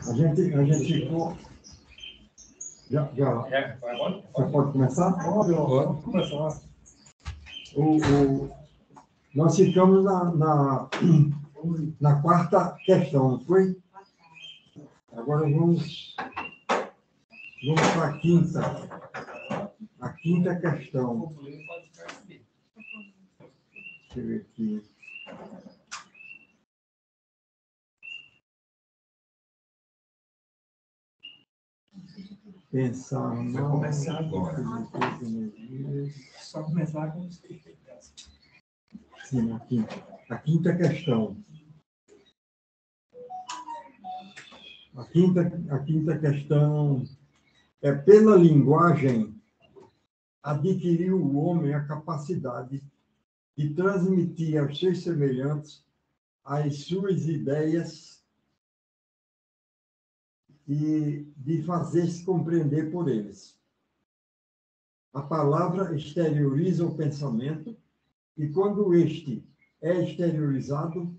A gente ficou. Já pode começar? Pode começar. Nós ficamos na quarta questão, não foi? Agora vamos para a quinta. A quinta questão. Deixa eu ver aqui. Pensar. Vai começar agora. Só começar com os Sim, a quinta questão. A quinta questão é: pela linguagem, adquiriu o homem a capacidade de transmitir aos seus semelhantes as suas ideias e de fazer-se compreender por eles. A palavra exterioriza o pensamento e, quando este é exteriorizado,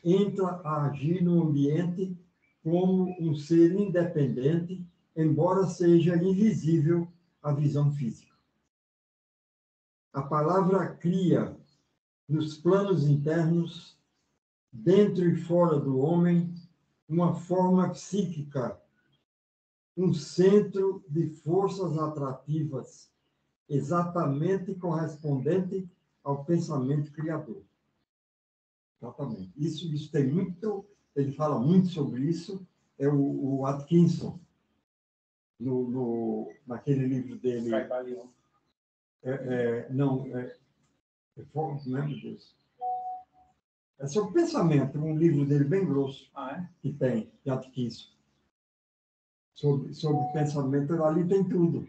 entra a agir no ambiente como um ser independente, embora seja invisível à visão física. A palavra cria, nos planos internos, dentro e fora do homem, uma forma psíquica, um centro de forças atrativas, exatamente correspondente ao pensamento criador. Exatamente. Isso tem muito, ele fala muito sobre isso, é o Atkinson, naquele livro dele. Não lembro disso. É sobre pensamento, um livro dele bem grosso, que tem, de Atkinson. Sobre pensamento, ali tem tudo.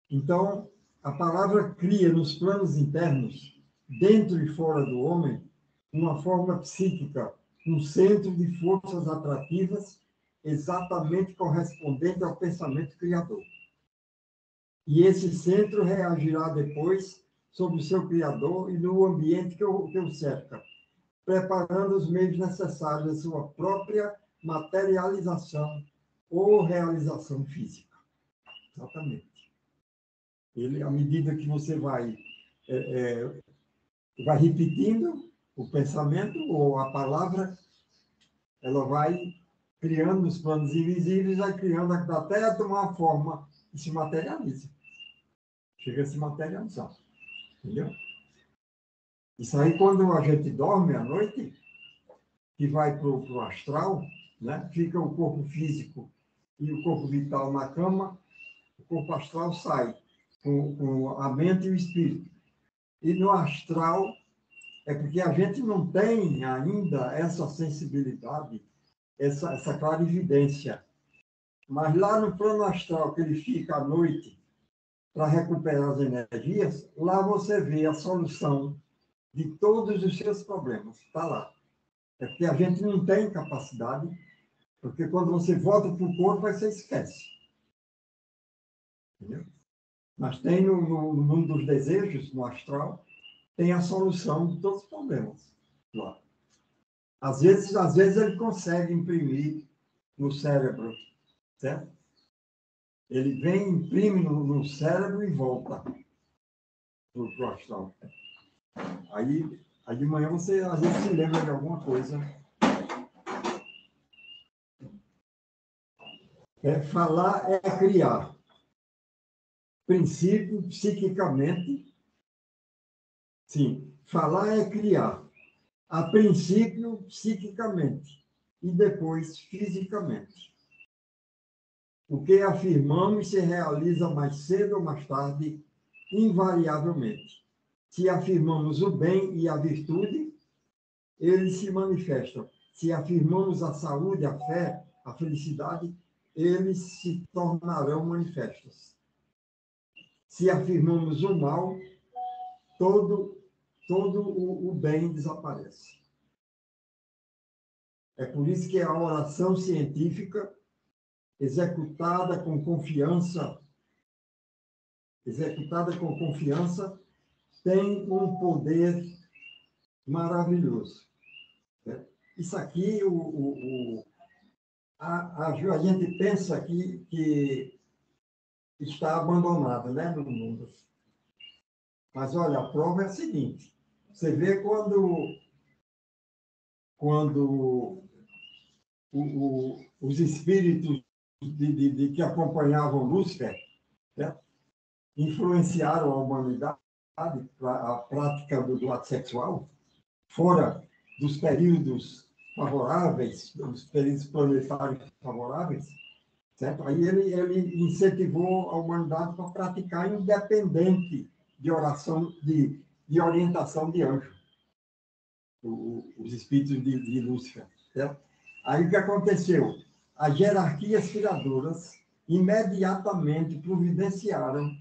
Então, a palavra cria nos planos internos, dentro e fora do homem, uma forma psíquica, um centro de forças atrativas exatamente correspondente ao pensamento criador. E esse centro reagirá depois sobre o seu criador e no ambiente que o cerca, preparando os meios necessários à sua própria materialização ou realização física. Exatamente. Ele, à medida que você vai repetindo o pensamento ou a palavra, ela vai criando os planos invisíveis, vai criando até tomar forma e se materializa. Chega a se materializar. Entendeu? Isso aí, quando a gente dorme à noite, que vai para o astral, né? Fica o corpo físico e o corpo vital na cama, o corpo astral sai com a mente e o espírito. E no astral, é porque a gente não tem ainda essa sensibilidade, essa clarividência. Mas lá no plano astral, que ele fica à noite para recuperar as energias, lá você vê a solução de todos os seus problemas. Está lá. É porque a gente não tem capacidade, porque quando você volta para o corpo, você esquece. Entendeu? Mas tem no mundo dos desejos, no astral, tem a solução de todos os problemas lá. Às vezes ele consegue imprimir no cérebro, certo? Ele vem, imprime no cérebro e volta para o astral. Aí de manhã você, às vezes, se lembra de alguma coisa. Falar é criar. Princípio, psiquicamente. Sim, falar é criar. A princípio, psiquicamente. E depois, fisicamente. O que afirmamos se realiza mais cedo ou mais tarde, invariavelmente. Se afirmamos o bem e a virtude, eles se manifestam. Se afirmamos a saúde, a fé, a felicidade, eles se tornarão manifestos. Se afirmamos o mal, todo o bem desaparece. É por isso que a oração científica, executada com confiança, tem um poder maravilhoso. Isso aqui, a gente pensa que está abandonado, né, no mundo. Mas, olha, a prova é a seguinte. Você vê quando os espíritos que acompanhavam Lúcifer, né, influenciaram a humanidade para a prática do ato sexual, fora dos períodos favoráveis, dos períodos planetários favoráveis, certo? Aí ele incentivou a humanidade para praticar independente de oração, de orientação de anjo, os espíritos de Lúcifer, certo? Aí o que aconteceu? As hierarquias criadoras imediatamente providenciaram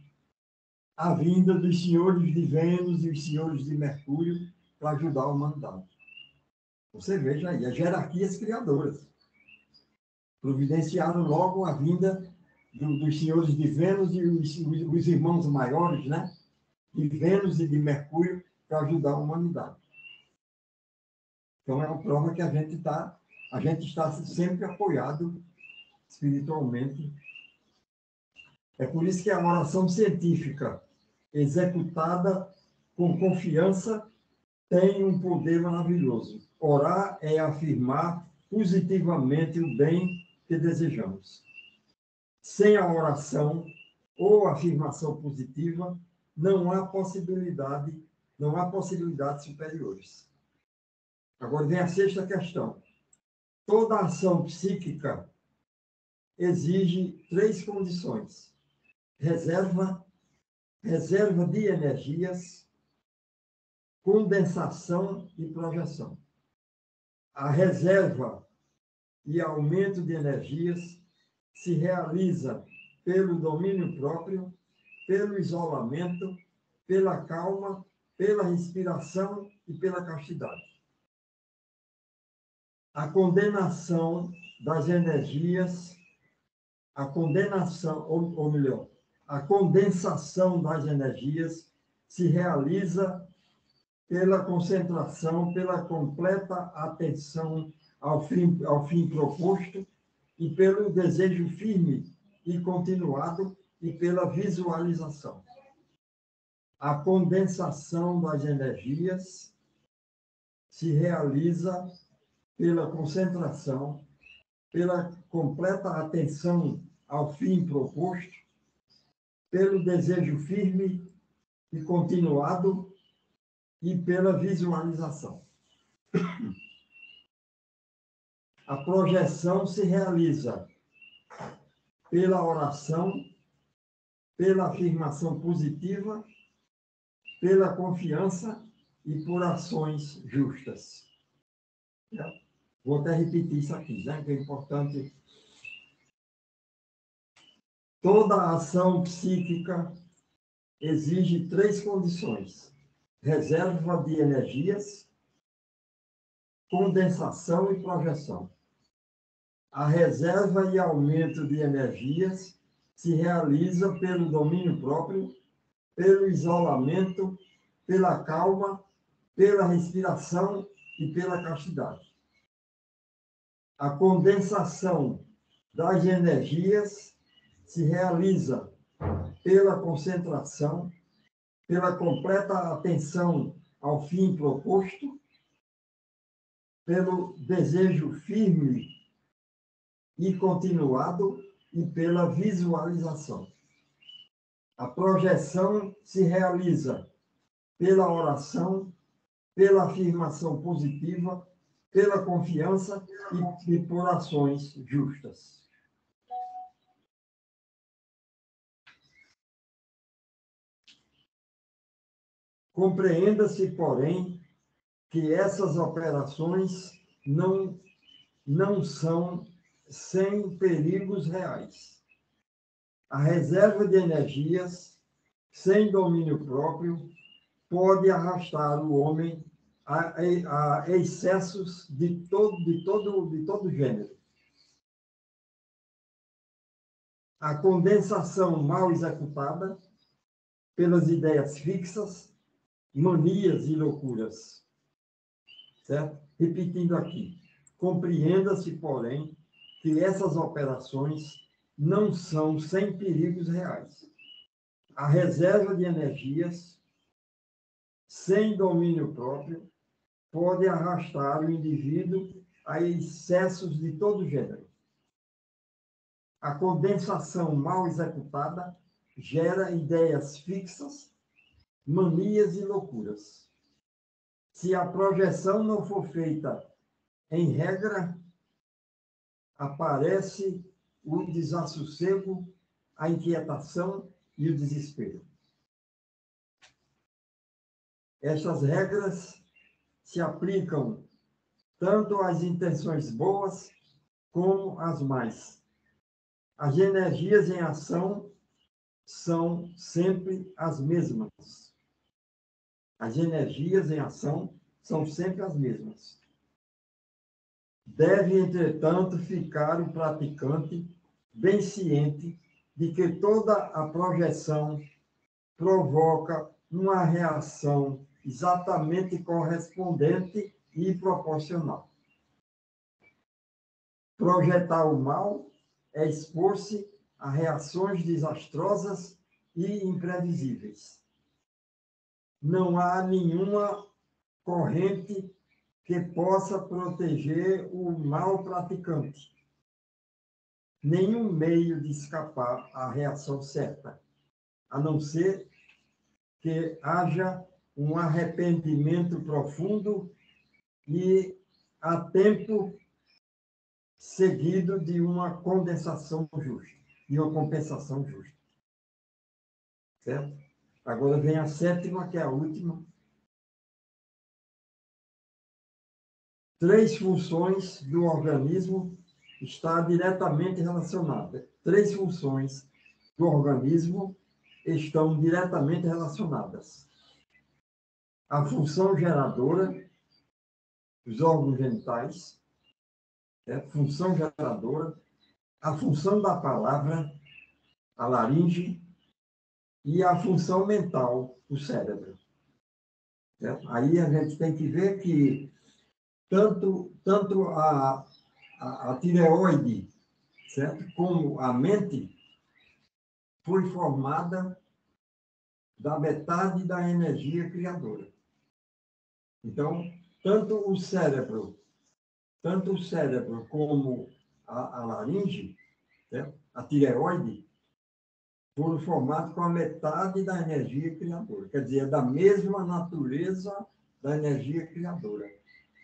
a vinda dos senhores de Vênus e os senhores de Mercúrio para ajudar a humanidade. Você veja aí, as hierarquias criadoras providenciaram logo a vinda dos senhores de Vênus e os irmãos maiores, né? De Vênus e de Mercúrio para ajudar a humanidade. Então, é uma prova que a gente está sempre apoiado espiritualmente. É por isso que a oração científica, executada com confiança, tem um poder maravilhoso. Orar é afirmar positivamente o bem que desejamos. Sem a oração ou afirmação positiva, não há possibilidades superiores. Agora vem a sexta questão. Toda ação psíquica exige 3 condições: reserva de energias, condensação e projeção. A reserva e aumento de energias se realiza pelo domínio próprio, pelo isolamento, pela calma, pela respiração e pela castidade. A condenação das energias, a condensação das energias se realiza pela concentração, pela completa atenção ao fim proposto e pelo desejo firme e continuado e pela visualização. A condensação das energias se realiza pela concentração, pela completa atenção ao fim proposto, pelo desejo firme e continuado e pela visualização. A projeção se realiza pela oração, pela afirmação positiva, pela confiança e por ações justas. Vou até repetir isso aqui, né, que é importante. Toda ação psíquica exige 3 condições: reserva de energias, condensação e projeção. A reserva e aumento de energias se realiza pelo domínio próprio, pelo isolamento, pela calma, pela respiração e pela castidade. A condensação das energias se realiza pela concentração, pela completa atenção ao fim proposto, pelo desejo firme e continuado e pela visualização. A projeção se realiza pela oração, pela afirmação positiva, pela confiança e por ações justas. Compreenda-se, porém, que essas operações não são sem perigos reais. A reserva de energias, sem domínio próprio, pode arrastar o homem a excessos de todo gênero. A condensação mal executada pelas ideias fixas, manias e loucuras. Certo? Repetindo aqui. Compreenda-se, porém, que essas operações não são sem perigos reais. A reserva de energias, sem domínio próprio, pode arrastar o indivíduo a excessos de todo gênero. A condensação mal executada gera ideias fixas, manias e loucuras. Se a projeção não for feita em regra, aparece o desassossego, a inquietação e o desespero. Estas regras se aplicam tanto às intenções boas como às más. As energias em ação são sempre as mesmas. As energias em ação são sempre as mesmas. Deve, entretanto, ficar o praticante bem ciente de que toda a projeção provoca uma reação exatamente correspondente e proporcional. Projetar o mal é expor-se a reações desastrosas e imprevisíveis. Não há nenhuma corrente que possa proteger o mal praticante. Nenhum meio de escapar à reação certa, a não ser que haja um arrependimento profundo e a tempo seguido de uma condensação justa, de uma compensação justa. Certo? Agora vem a sétima, que é a última. 3 funções do organismo estão diretamente relacionadas. 3 funções do organismo estão diretamente relacionadas. A função geradora, os órgãos genitais, função geradora, a função da palavra, a laringe, e a função mental, o cérebro. Certo? Aí a gente tem que ver que tanto a tireoide, certo? Como a mente foi formada da metade da energia criadora. Então, tanto o cérebro como a laringe, certo? A tireoide, foram formados com a metade da energia criadora. Quer dizer, é da mesma natureza da energia criadora.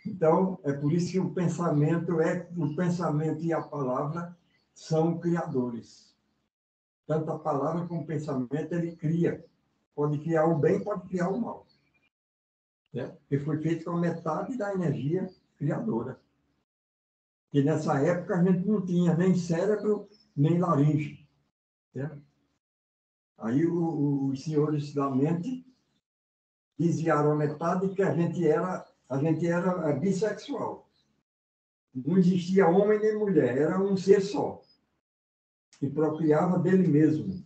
Então, é por isso que o pensamento e a palavra são criadores. Tanto a palavra como o pensamento, ele cria. Pode criar o bem, pode criar o mal. Porque foi feito com a metade da energia criadora. E nessa época a gente não tinha nem cérebro, nem laringe. Certo? Aí os senhores da mente desviaram a metade que a gente era bissexual. Não existia homem nem mulher, era um ser só, que procriava dele mesmo.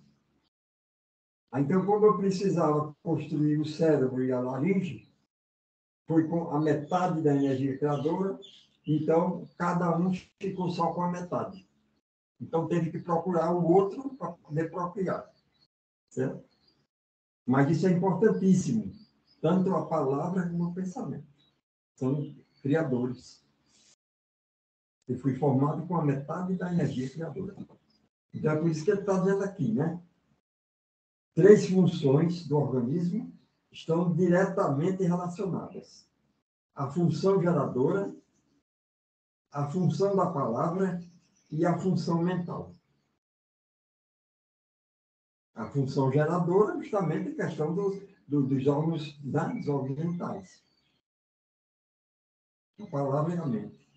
Então, como eu precisava construir o cérebro e a laringe, foi com a metade da energia criadora, então cada um ficou só com a metade. Então, teve que procurar o outro para poder procriar. Certo? Mas isso é importantíssimo, tanto a palavra como o pensamento. São criadores. Eu fui formado com a metade da energia criadora. Então, é por isso que ele está dizendo aqui, né? 3 funções do organismo estão diretamente relacionadas. A função geradora, a função da palavra e a função mental. A função geradora, justamente a questão dos órgãos, dos órgãos mentais. A palavra e a mente.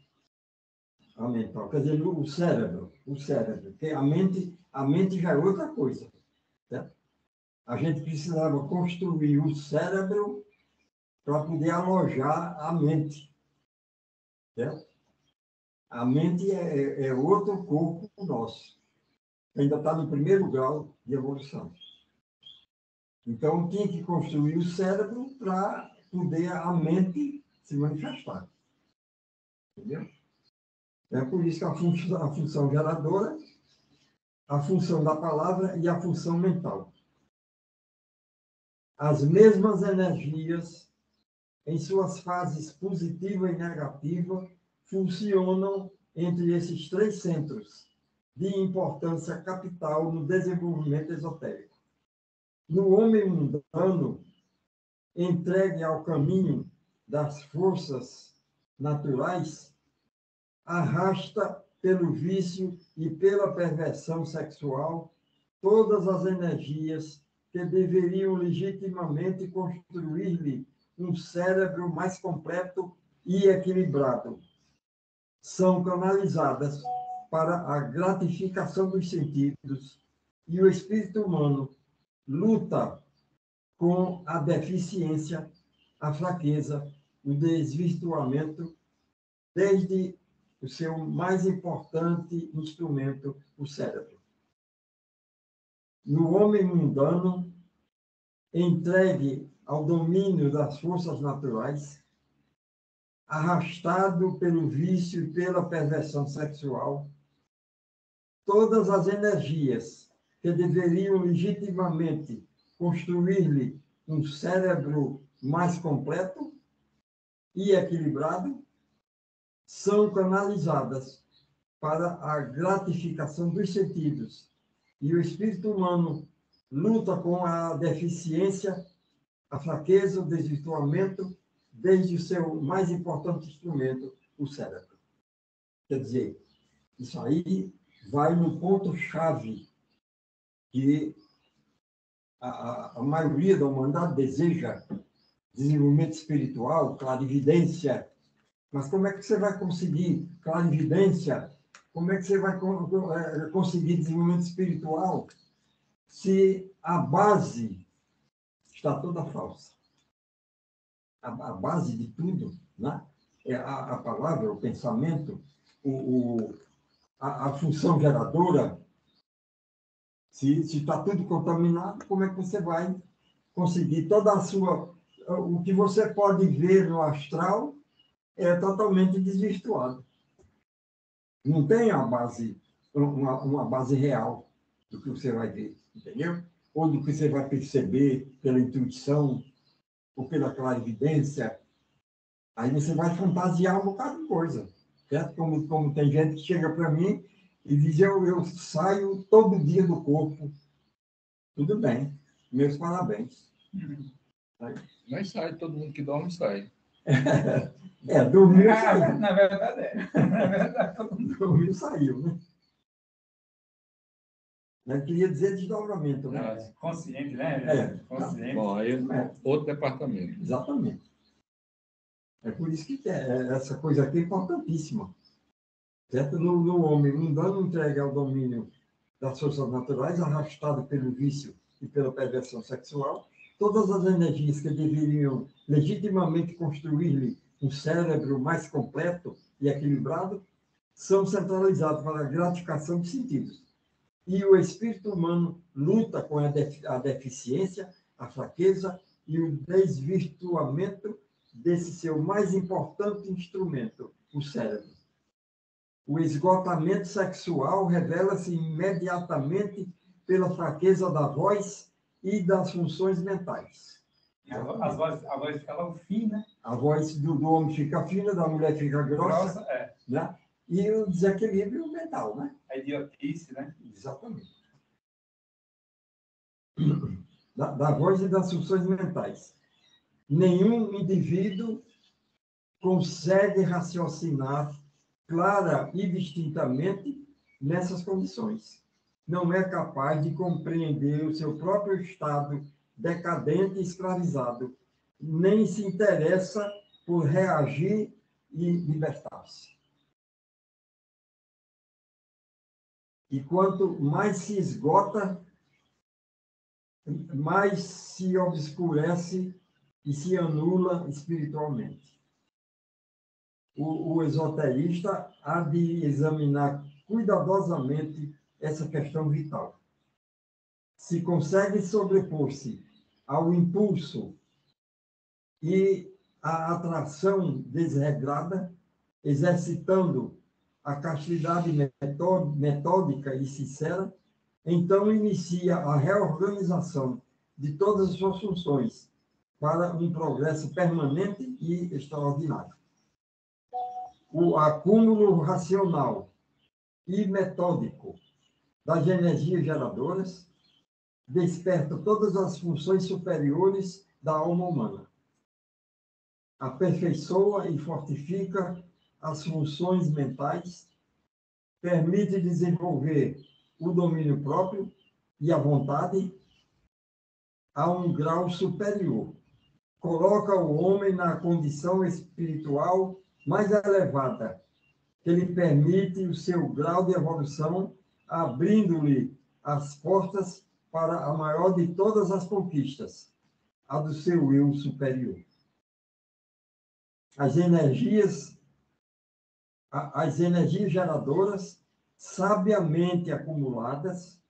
A mental, quer dizer, o cérebro, porque a mente já é outra coisa. Certo? A gente precisava construir o cérebro para poder alojar a mente. Certo? A mente é outro corpo nosso. Ainda está no primeiro grau de evolução. Então, tinha que construir o cérebro para poder a mente se manifestar. Entendeu? É por isso que a função geradora, a função da palavra e a função mental. As mesmas energias, em suas fases positiva e negativa, funcionam entre esses três centros de importância capital no desenvolvimento esotérico. No homem mundano, entregue ao caminho das forças naturais, arrasta pelo vício e pela perversão sexual todas as energias que deveriam legitimamente construir-lhe um cérebro mais completo e equilibrado. São canalizadas para a gratificação dos sentidos e o espírito humano luta com a deficiência, a fraqueza, o desvirtuamento, desde o seu mais importante instrumento, o cérebro. No homem mundano, entregue ao domínio das forças naturais, arrastado pelo vício e pela perversão sexual, todas as energias que deveriam legitimamente construir-lhe um cérebro mais completo e equilibrado, são canalizadas para a gratificação dos sentidos. E o espírito humano luta com a deficiência, a fraqueza, o desvirtuamento, desde o seu mais importante instrumento, o cérebro. Quer dizer, isso aí vai no ponto-chave que a maioria da humanidade deseja: desenvolvimento espiritual, clarividência. Mas como é que você vai conseguir clarividência? Como é que você vai conseguir desenvolvimento espiritual se a base está toda falsa? A base de tudo, né? É a palavra, o pensamento, a função geradora. Se está tudo contaminado, como é que você vai conseguir toda a sua... O que você pode ver no astral é totalmente desvirtuado. Não tem a base, uma base real do que você vai ver, entendeu? Ou do que você vai perceber pela intuição, ou pela clarividência. Aí você vai fantasiar um bocado de coisa, certo? Como tem gente que chega para mim e diz: eu saio todo dia do corpo. Tudo bem, meus parabéns. Mas sai, todo mundo que dorme sai. Dormiu, saiu. Na verdade, Na verdade, todo mundo Dormiu, saiu, né? Eu queria dizer desdobramento, né? consciente, né? Consciente. Bom, aí outro departamento. Exatamente. É por isso que essa coisa aqui é importantíssima. Certo? No homem mundano, entregue ao domínio das forças naturais, arrastado pelo vício e pela perversão sexual, todas as energias que deveriam legitimamente construir-lhe um cérebro mais completo e equilibrado são centralizadas para a gratificação dos sentidos. E o espírito humano luta com a deficiência, a fraqueza e o desvirtuamento desse seu mais importante instrumento, o cérebro. O esgotamento sexual revela-se imediatamente pela fraqueza da voz e das funções mentais. A voz fica logo fina. A voz do homem fica fina, da mulher fica grossa. Né? E o desequilíbrio mental, né? A idiotice, né? Exatamente. Da voz e das funções mentais. Nenhum indivíduo consegue raciocinar clara e distintamente nessas condições. Não é capaz de compreender o seu próprio estado decadente e escravizado, nem se interessa por reagir e libertar-se. E quanto mais se esgota, mais se obscurece e se anula espiritualmente. O esoterista há de examinar cuidadosamente essa questão vital. Se consegue sobrepor-se ao impulso e à atração desregrada, exercitando a castidade metódica e sincera, então inicia a reorganização de todas as suas funções para um progresso permanente e extraordinário. O acúmulo racional e metódico das energias geradoras desperta todas as funções superiores da alma humana. Aperfeiçoa e fortifica as funções mentais, permite desenvolver o domínio próprio e a vontade a um grau superior. Coloca o homem na condição espiritual mais elevada, que lhe permite o seu grau de evolução, abrindo-lhe as portas para a maior de todas as conquistas, a do seu eu superior. As energias geradoras, sabiamente acumuladas,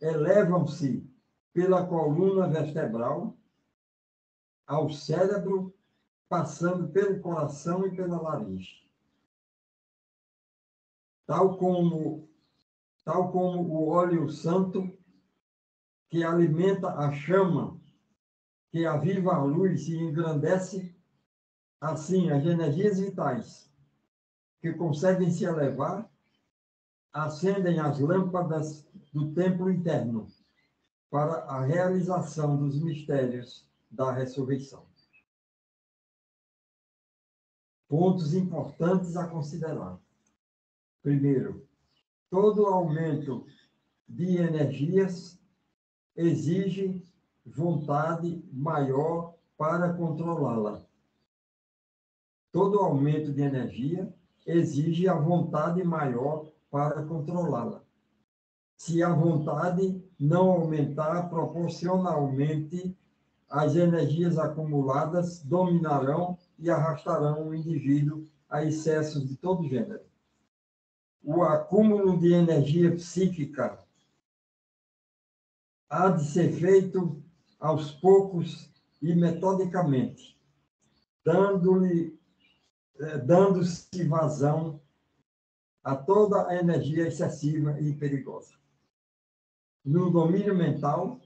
elevam-se pela coluna vertebral ao cérebro, passando pelo coração e pela laringe. Tal como o óleo santo que alimenta a chama, que aviva a luz e engrandece, assim as energias vitais que conseguem se elevar acendem as lâmpadas do templo interno para a realização dos mistérios da ressurreição. Pontos importantes a considerar. Primeiro, todo aumento de energias exige vontade maior para controlá-la. Todo aumento de energia exige a vontade maior para controlá-la. Se a vontade não aumentar proporcionalmente, as energias acumuladas dominarão e arrastarão o indivíduo a excessos de todo gênero. O acúmulo de energia psíquica há de ser feito aos poucos e metodicamente, dando-se vazão a toda a energia excessiva e perigosa. No domínio mental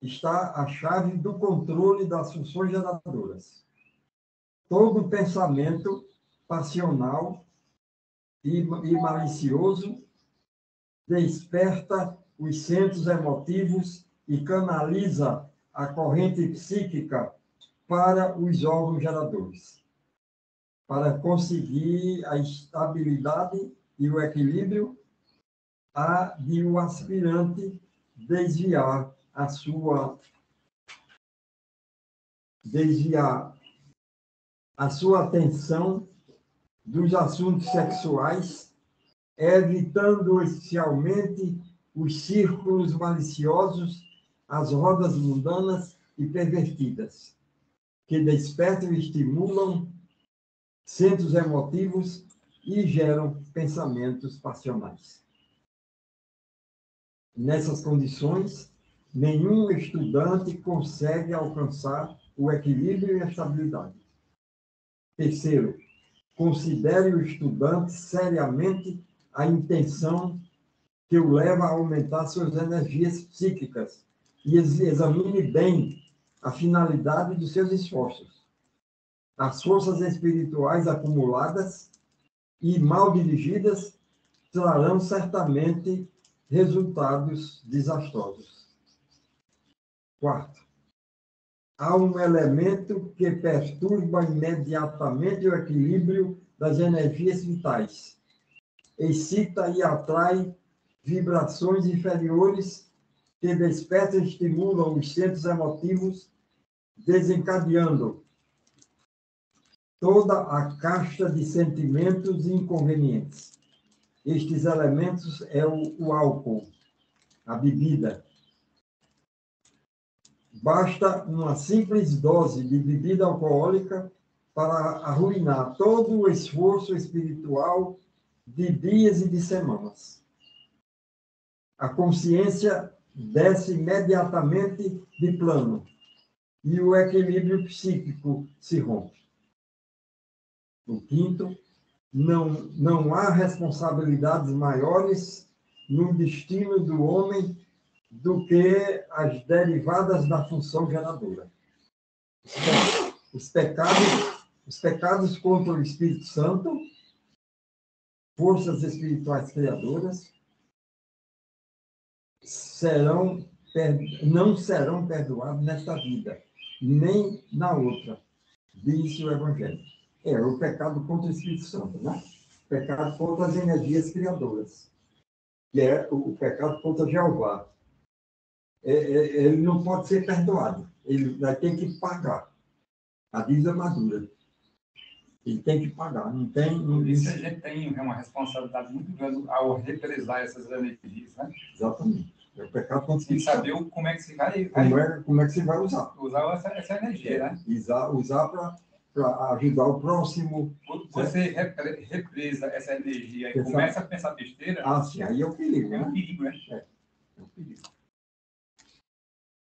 está a chave do controle das funções geradoras. Todo pensamento passional e malicioso desperta os centros emotivos e canaliza a corrente psíquica para os órgãos geradores. Para conseguir a estabilidade e o equilíbrio, há de o aspirante desviar a sua atenção dos assuntos sexuais, evitando especialmente os círculos maliciosos, as rodas mundanas e pervertidas, que despertam e estimulam centros emotivos e geram pensamentos passionais. Nessas condições, nenhum estudante consegue alcançar o equilíbrio e a estabilidade. Terceiro, considere o estudante seriamente a intenção que o leva a aumentar suas energias psíquicas e examine bem a finalidade dos seus esforços. As forças espirituais acumuladas e mal dirigidas trarão certamente resultados desastrosos. Quarto, há um elemento que perturba imediatamente o equilíbrio das energias vitais, excita e atrai vibrações inferiores que despertam e estimulam os centros emotivos, desencadeando toda a casta de sentimentos inconvenientes. Estes elementos é o álcool, a bebida. Basta uma simples dose de bebida alcoólica para arruinar todo o esforço espiritual de dias e de semanas. A consciência desce imediatamente de plano e o equilíbrio psíquico se rompe. O quinto, não há responsabilidades maiores no destino do homem do que as derivadas da função geradora. Os pecados contra o Espírito Santo, forças espirituais criadoras, não serão perdoados nesta vida, nem na outra, diz o Evangelho. É o pecado contra o Espírito Santo, né? O pecado contra as energias criadoras, que é o pecado contra Jeová. Ele não pode ser perdoado, ele vai ter que pagar a dívida madura. Ele tem que pagar, não tem... Por isso a gente tem uma responsabilidade muito grande ao represar essas energias, né? Exatamente. É o pecado contra o E Espírito Santo. saber como é que se vai Como é que você vai usar? usar essa energia, né? Usar para ajudar o próximo. Quando você represa essa energia e Pensar. começa a pensar besteira, Ah, sim, aí é o perigo, é um né? perigo, né? É o perigo.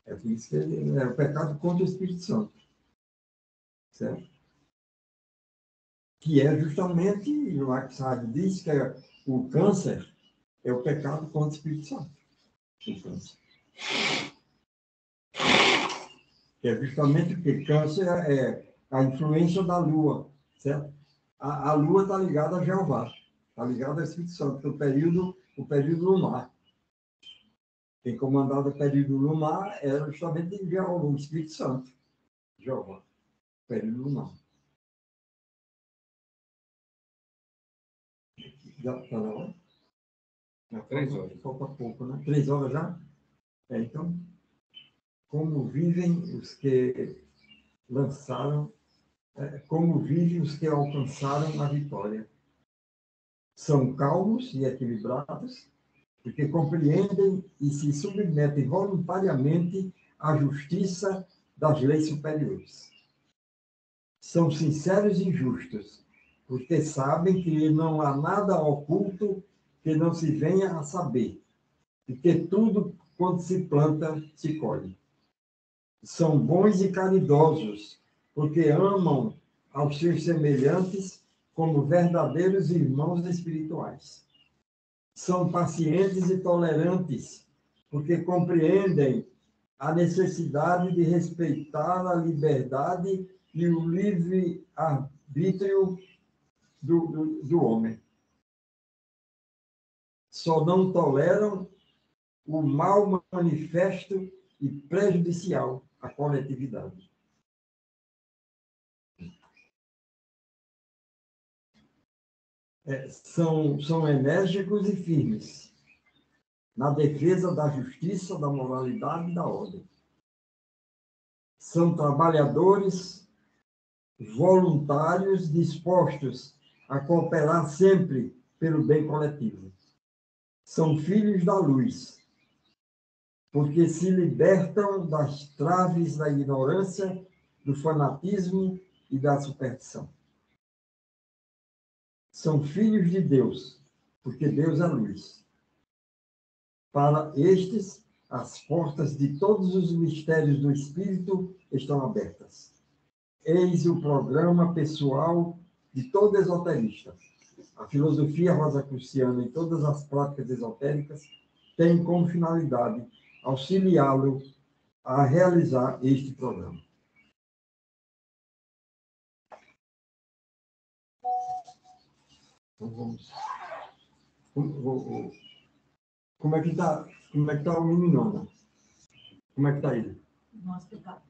É por isso que é o pecado contra o Espírito Santo. Certo? Que é justamente, o Max Hard diz que o câncer é o pecado contra o Espírito Santo. O câncer. Que é justamente porque câncer é a influência da Lua, certo? A Lua está ligada a Jeová, está ligada ao Espírito Santo, o período lunar. Quem comandava o período lunar era justamente o Espírito Santo, Jeová, o período lunar. Já está na hora? 3 horas. Falta pouco, né? 3 horas já? Então, como vivem os que lançaram, como vivem os que alcançaram a vitória? São calmos e equilibrados, porque compreendem e se submetem voluntariamente à justiça das leis superiores. São sinceros e justos, porque sabem que não há nada oculto que não se venha a saber, e que tudo, quando se planta, se colhe. São bons e caridosos, porque amam aos seus semelhantes como verdadeiros irmãos espirituais. São pacientes e tolerantes, porque compreendem a necessidade de respeitar a liberdade e o livre-arbítrio do homem. Só não toleram o mal manifesto e prejudicial à coletividade. São enérgicos e firmes na defesa da justiça, da moralidade e da ordem. São trabalhadores voluntários dispostos a cooperar sempre pelo bem coletivo. São filhos da luz, porque se libertam das traves da ignorância, do fanatismo e da superstição. São filhos de Deus, porque Deus é luz. Para estes, as portas de todos os mistérios do Espírito estão abertas. Eis o programa pessoal de todo esoterista. A filosofia rosacruciana e todas as práticas esotéricas têm como finalidade auxiliá-lo a realizar este programa. Então, vamos. Como é que está o Miminona? Como é que está ele? No hospital.